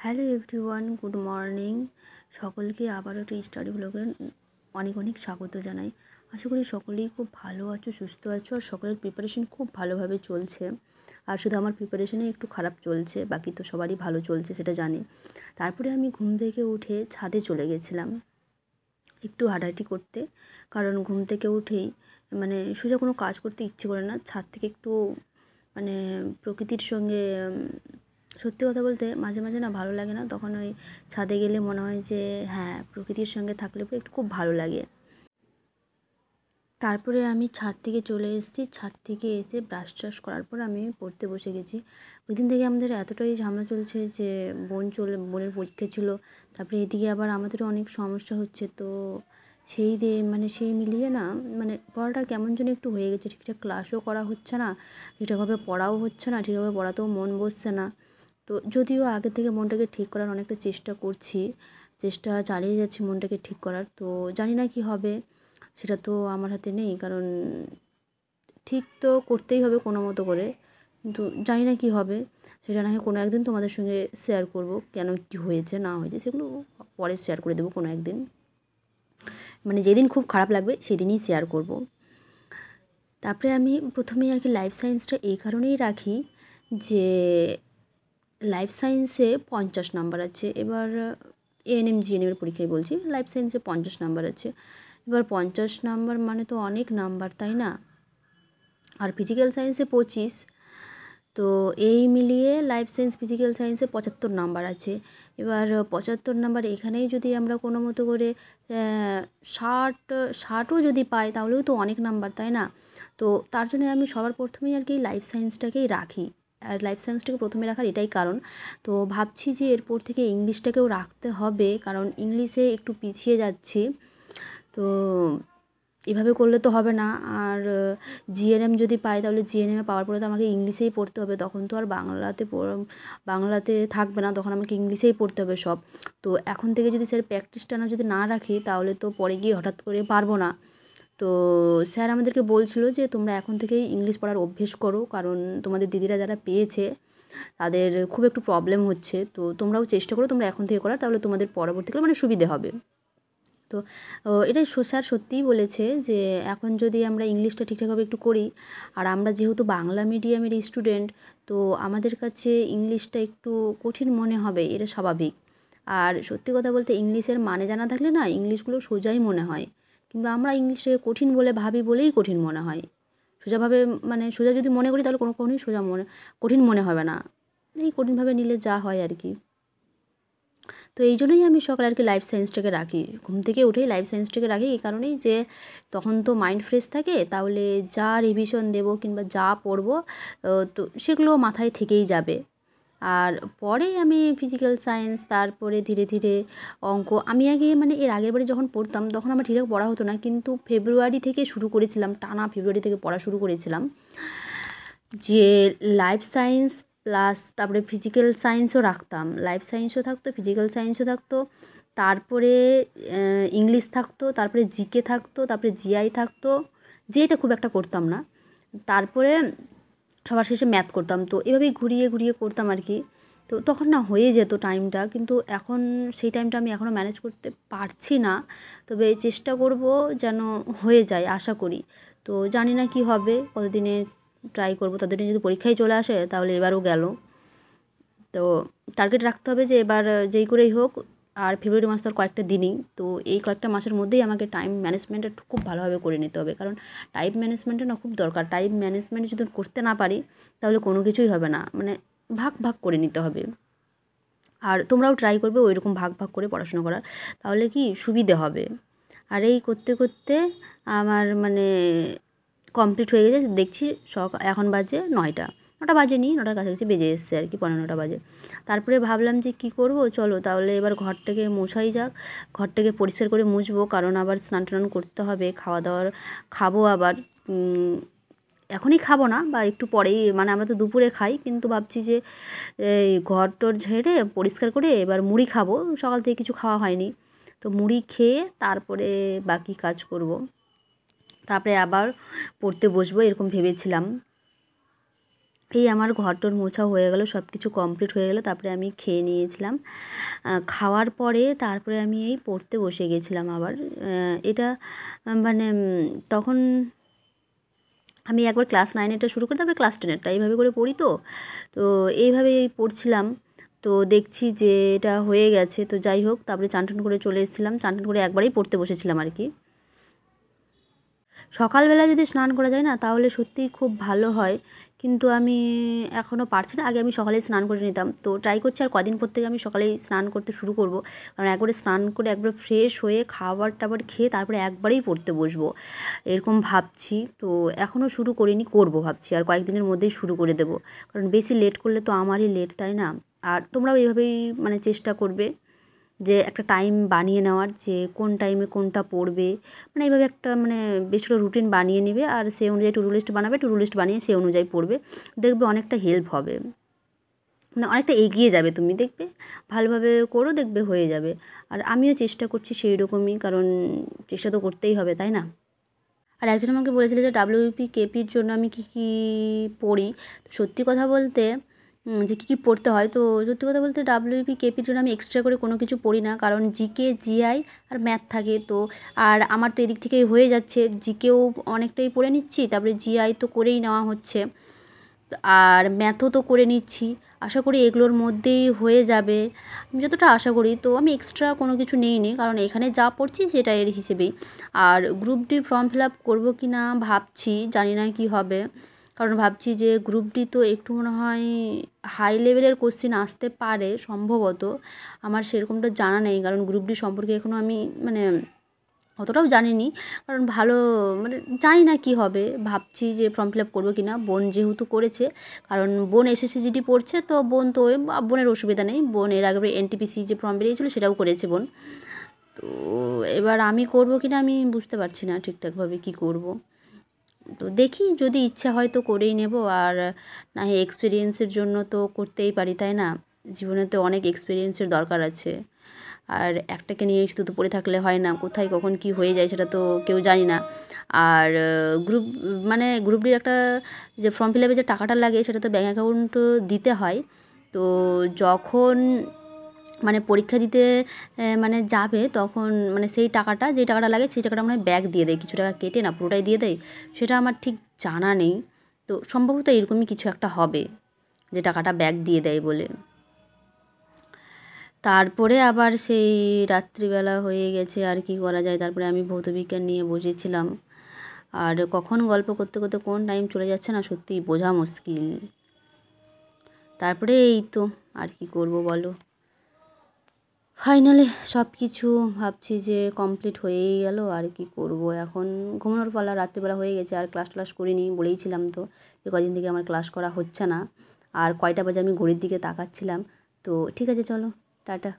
Hello everyone, good morning. সকলকে আবারও একটি স্টাডি ব্লগে অনেক অনেক স্বাগত জানাই। আশা করি সকলেই খুব ভালো আছো, সুস্থ আছো, আর সকলের প্রিপারেশন খুব ভালোভাবে চলছে। আর শুধু আমার প্রিপারেশনে একটু খারাপ চলছে, বাকি তো সবারই ভালো চলছে সেটা জানি। তারপরে আমি ঘুম থেকে উঠে ছাদে চলে গেছিলাম একটু হাঁটাহাঁটি করতে, কারণ ঘুম থেকে উঠেই সোজা কোনো কাজ করতে ইচ্ছে করে না। ছাদ থেকে একটু প্রকৃতির সঙ্গে সত্যি কথা বলতে মাঝে মাঝে না ভালো লাগে না, তখন ওই ছাদে গেলে মনে হয় যে হ্যাঁ, প্রকৃতির সঙ্গে থাকলে পরে একটু খুব ভালো লাগে। তারপরে আমি ছাদ থেকে চলে এসেছি, ছাদ থেকে এসে ব্রাশ ট্রাশ করার পর আমি পড়তে বসে গেছি। ওই দিন থেকে আমাদের এতটাই ঝামেলা চলছে যে বোনের পরীক্ষা ছিল, তারপরে এদিকে আবার আমাদেরও অনেক সমস্যা হচ্ছে। তো সেই মিলিয়ে না পড়াটা কেমন যেন একটু হয়ে গেছে। ঠিকঠাক ক্লাসও করা হচ্ছে না, ঠিকঠাকভাবে পড়াও হচ্ছে না, ঠিকভাবে পড়াতেও মন বসছে না। তো যদিও আগে থেকে মনটাকে ঠিক করার অনেকটা চেষ্টা চালিয়ে যাচ্ছি মনটাকে ঠিক করার। তো জানি না কি হবে, সেটা তো আমার হাতে নেই, কারণ ঠিক তো করতেই হবে কোনো মতো করে, কিন্তু জানি না কি হবে। সেটা না হয় কোনো একদিন তোমাদের সঙ্গে শেয়ার করব, কেন কী হয়েছে না হয়েছে সেগুলো পরে শেয়ার করে দেবো কোনো একদিন। যেদিন খুব খারাপ লাগবে সেদিনই শেয়ার করব। তারপরে আমি প্রথমেই আর কি লাইফ সায়েন্সটা এই কারণেই রাখি যে লাইফ সায়েন্সে 50 নাম্বার আছে। এবার এএনএম জিএনএমের পরীক্ষায় বলছি, লাইফ সায়েন্সে 50 নাম্বার আছে। এবার 50 নাম্বার মানে তো অনেক নাম্বার, তাই না? আর ফিজিক্যাল সায়েন্সে 25। তো এই মিলিয়ে লাইফ সায়েন্স ফিজিক্যাল সায়েন্সে 75 নাম্বার আছে। এবার 75 নাম্বার এখানেই যদি আমরা কোনো মতো করে 60ও যদি পাই তাহলেও তো অনেক নাম্বার, তাই না? তো তার জন্য আমি সবার প্রথমেই আর কি লাইফ সায়েন্সটাকেই রাখি। আর লাইফ সায়েন্সটাকে প্রথমে রাখার এটাই কারণ। তো ভাবছি যে এরপর থেকে ইংলিশটাকেও রাখতে হবে, কারণ ইংলিশে একটু পিছিয়ে যাচ্ছি। তো এভাবে করলে তো হবে না। আর জিএনএম যদি পাই তাহলে জিএনএমে পাওয়ার পরে তো আমাকে ইংলিশেই পড়তে হবে, তখন তো আর বাংলাতে থাকবে না, তখন আমাকে ইংলিশেই পড়তে হবে সব। তো এখন থেকে যদি স্যার প্র্যাকটিসটা যদি না রাখি তাহলে তো পরে গিয়ে হঠাৎ করে পারবো না। তো স্যার আমাদেরকে বলছিল যে তোমরা এখন থেকেই ইংলিশ পড়ার অভ্যেস করো, কারণ তোমাদের দিদিরা যারা পেয়েছে তাদের খুব একটু প্রবলেম হচ্ছে। তো তোমরাও চেষ্টা করো তোমরা এখন থেকে করার, তাহলে তোমাদের পরবর্তীকালে সুবিধে হবে। তো এটাই স্যার সত্যিই বলেছে যে এখন যদি আমরা ইংলিশটা ঠিকঠাকভাবে একটু করি, আর আমরা যেহেতু বাংলা মিডিয়ামের স্টুডেন্ট, তো আমাদের কাছে ইংলিশটা একটু কঠিন মনে হবে, এটা স্বাভাবিক। আর সত্যি কথা বলতে ইংলিশের মানে জানা থাকলে না ইংলিশগুলো সোজাই মনে হয়, কিন্তু আমরা ইংলিশে কঠিন বলে ভাবি বলেই কঠিন মনে হয়। সোজাভাবে সোজা যদি মনে করি তাহলে কোনোই কঠিন মনে হবে না, এই কঠিনভাবে নিলে যা হয় আর কি। তো এই জন্যই আমি সকালে আর কি লাইফ সায়েন্সটাকে রাখি, ঘুম থেকে উঠেই লাইফ সায়েন্সটাকে রাখি এই কারণেই যে তখন তো মাইন্ড ফ্রেশ থাকে, তাহলে যা রিভিশন দেবো কিংবা যা পড়বো তো সেগুলো মাথায় থেকেই যাবে। আর পরে আমি ফিজিক্যাল সায়েন্স, তারপরে ধীরে ধীরে অঙ্ক। আমি আগে এর আগের বারে যখন পড়তাম তখন আমার ঠিকঠাক পড়া হতো না, কিন্তু ফেব্রুয়ারি থেকে শুরু করেছিলাম, টানা ফেব্রুয়ারি থেকে পড়া শুরু করেছিলাম যে লাইফ সায়েন্স প্লাস তারপরে ফিজিক্যাল সায়েন্সও রাখতাম, লাইফ সায়েন্সও থাকতো, ফিজিক্যাল সায়েন্সও থাকতো, তারপরে ইংলিশ থাকতো, তারপরে জিকে থাকতো, তারপরে জিআই থাকতো, যেটা খুব একটা করতাম না, তারপরে সবার শেষে ম্যাথ করতাম। তো এভাবেই ঘুরিয়ে ঘুরিয়ে করতাম আর কি। তো তখন না হয়ে যেত টাইমটা, কিন্তু এখন সেই টাইমটা আমি এখনও ম্যানেজ করতে পারছি না, তবে চেষ্টা করব যেন হয়ে যায়, আশা করি। তো জানি না কি হবে, কতদিনে ট্রাই করব, ততদিনে যদি পরীক্ষায় চলে আসে তাহলে এবারও গেল। তো টার্গেট রাখতে হবে যে এবার যেই করেই হোক, আর ফেব্রুয়ারি মাস তো আর কয়েকটা দিনই, তো এই কয়েকটা মাসের মধ্যেই আমাকে টাইম ম্যানেজমেন্টটা খুব ভালোভাবে করে নিতে হবে, কারণ টাইম ম্যানেজমেন্টটা না খুব দরকার। টাইম ম্যানেজমেন্ট যদি করতে না পারি তাহলে কোনো কিছুই হবে না, ভাগ ভাগ করে নিতে হবে। আর তোমরাও ট্রাই করবে ওই রকম ভাগ ভাগ করে পড়াশোনা করার, তাহলে কি সুবিধে হবে। আর এই করতে করতে আমার কমপ্লিট হয়ে গেছে, দেখছি এখন বাজে 9টা বাজেনি, 9টার কাছাকাছি বেজে এসছে আর কি, 9:15 বাজে। তারপরে ভাবলাম যে কি করব, চলো তাহলে এবার ঘরটাকে মোছাই যাক, ঘরটাকে পরিষ্কার করে মুছবো, কারণ আবার স্নান টান করতে হবে, খাওয়া দাওয়ার খাবো আবার। এখনই খাবো না, বা একটু পরেই, আমরা তো দুপুরে খাই, কিন্তু ভাবছি যে এই ঘর টর ঝেড়ে পরিষ্কার করে এবার মুড়ি খাবো, সকাল থেকে কিছু খাওয়া হয়নি। তো মুড়ি খেয়ে তারপরে বাকি কাজ করব, তারপরে আবার পড়তে বসবো এরকম ভেবেছিলাম। এই আমার ঘরটর মোছাও হয়ে গেল, সব কিছু কমপ্লিট হয়ে গেল। তারপরে আমি খেয়ে নিয়েছিলাম। খাওয়ার পরে তারপরে আমি এই পড়তে বসে গেছিলাম আবার। এটা মানে তখন আমি একবার ক্লাস 9-এরটা শুরু করি, তারপরে ক্লাস 10-এরটা এইভাবে করে পড়ি। তো এইভাবেই পড়ছিলাম। তো দেখছি যে এটা হয়ে গেছে। তো যাই হোক, তারপরে চান টান করে চলে এসেছিলাম। চান টান করে একবারেই পড়তে বসেছিলাম আর কি। সকালবেলা যদি স্নান করা যায় না, তাহলে সত্যিই খুব ভালো হয়, কিন্তু আমি এখনও পারছি না। আগে আমি সকালেই স্নান করে নিতাম, তো ট্রাই করছি আর কদিন পর থেকে আমি সকালেই স্নান করতে শুরু করব। কারণ একবারে স্নান করে একবার ফ্রেশ হয়ে খাবার টাবার খেয়ে তারপরে একবারেই পড়তে বসবো, এরকম ভাবছি। তো এখনও শুরু করিনি, করব ভাবছি, আর কয়েকদিনের মধ্যেই শুরু করে দেবো। কারণ বেশি লেট করলে তো আমারই লেট, তাই না? আর তোমরাও এইভাবেই মানে চেষ্টা করবে যে একটা টাইম বানিয়ে নেওয়ার, যে কোন টাইমে কোনটা পড়বে, মানে এইভাবে একটা মানে বেশ একটা রুটিন বানিয়ে নেবে, আর সেই অনুযায়ী টু ডু লিস্ট বানাবে, টু ডু লিস্ট বানিয়ে সেই অনুযায়ী পড়বে। দেখবে অনেকটা হেল্প হবে, মানে অনেকটা এগিয়ে যাবে, তুমি দেখবে ভালোভাবে করো, দেখবে হয়ে যাবে। আর আমিও চেষ্টা করছি সেই রকমই, কারণ চেষ্টা তো করতেই হবে, তাই না? আর একজন আমাকে বলেছিল যে ডাব্লিউপি কেপির জন্য আমি কী কী পড়ি। তো সত্যি কথা বলতে যে কী কী পড়তে হয়, তো সত্যি কথা বলতে ডাব্লিউপি কেপির জন্য আমি এক্সট্রা করে কোনো কিছু পড়ি না, কারণ জিকে জিআই আর ম্যাথ থাকে। তো আর আমার তো এদিক থেকেই হয়ে যাচ্ছে, জিকেও অনেকটাই পড়ে নিচ্ছি, তারপরে জিআই তো করেই নেওয়া হচ্ছে, আর ম্যাথও তো করে নিচ্ছি। আশা করি এগুলোর মধ্যেই হয়ে যাবে, আমি যতটা আশা করি। তো আমি এক্সট্রা কোনো কিছু নিইনি, কারণ এখানে যা পড়ছি সেটা এর হিসেবেই। আর group D form fill up করবো কি না ভাবছি, জানি না কি হবে। কারণ ভাবছি যে গ্রুপ ডি তো একটু মনে হয় হাই লেভেলের কোশ্চেন আসতে পারে সম্ভবত, আমার সেরকমটা জানা নেই, কারণ গ্রুপ ডি সম্পর্কে এখনও আমি মানে অতটাও জানিনি। কারণ ভালো মানে জানি না কী হবে, ভাবছি যে ফর্ম ফিল আপ করবো কি না। বোন যেহেতু করেছে, কারণ বোন এসএসসি জিডি পড়ছে, তো বোন তো বোনের অসুবিধা নেই, বোন এর আগে এনটিপিসি যে ফর্ম বেরিয়েছিলো সেটাও করেছে বোন। তো এবার আমি করবো কি না আমি বুঝতে পারছি না ঠিকঠাকভাবে কী করব। তো দেখি, যদি ইচ্ছা হয় তো করেই নেব, আর না হয় এক্সপিরিয়েন্সের জন্য তো করতেই পারি, তাই না? জীবনে তো অনেক এক্সপিরিয়েন্সের দরকার আছে। আর একটাকে নিয়ে শুধু তো পড়ে থাকলে হয় না, কোথায় কখন কি হয়ে যায় সেটা তো কেউ জানি না। আর গ্রুপ মানে গ্রুপ ডির একটা যে ফর্ম ফিল আপে যে টাকাটা লাগে সেটা তো ব্যাঙ্ক অ্যাকাউন্টও দিতে হয়। তো যখন মানে পরীক্ষা দিতে মানে যাবে, তখন মানে সেই টাকাটা, যেই টাকাটা লাগে সেই টাকাটা মনে হয় ব্যাক দিয়ে দেয়, কিছু টাকা কেটে না পুরোটাই দিয়ে দেয়, সেটা আমার ঠিক জানা নেই। তো সম্ভবত এরকমই কিছু একটা হবে, যে টাকাটা ব্যাক দিয়ে দেয় বলে। তারপরে আবার সেই রাত্রিবেলা হয়ে গেছে, আর কি করা যায়। তারপরে আমি ভৌতবিজ্ঞান নিয়ে বসেছিলাম, আর কখন গল্প করতে করতে কোন টাইম চলে যাচ্ছে না সত্যিই বোঝা মুশকিল। তারপরে এই তো, আর কি করব বলো, ফাইনালি সব কিছু ভাবছি যে কমপ্লিট হয়েই গেল, আর কি করব এখন। ঘুমানোর পালা, রাত্রিবেলা হয়ে গেছে, আর ক্লাস টাস করিনি, বলেইছিলাম তো যে কদিন থেকে আমার ক্লাস করা হচ্ছে না। আর কয়টা বাজে আমি ঘড়ির দিকে তাকাচ্ছিলাম। তো ঠিক আছে, চলো, টাটা।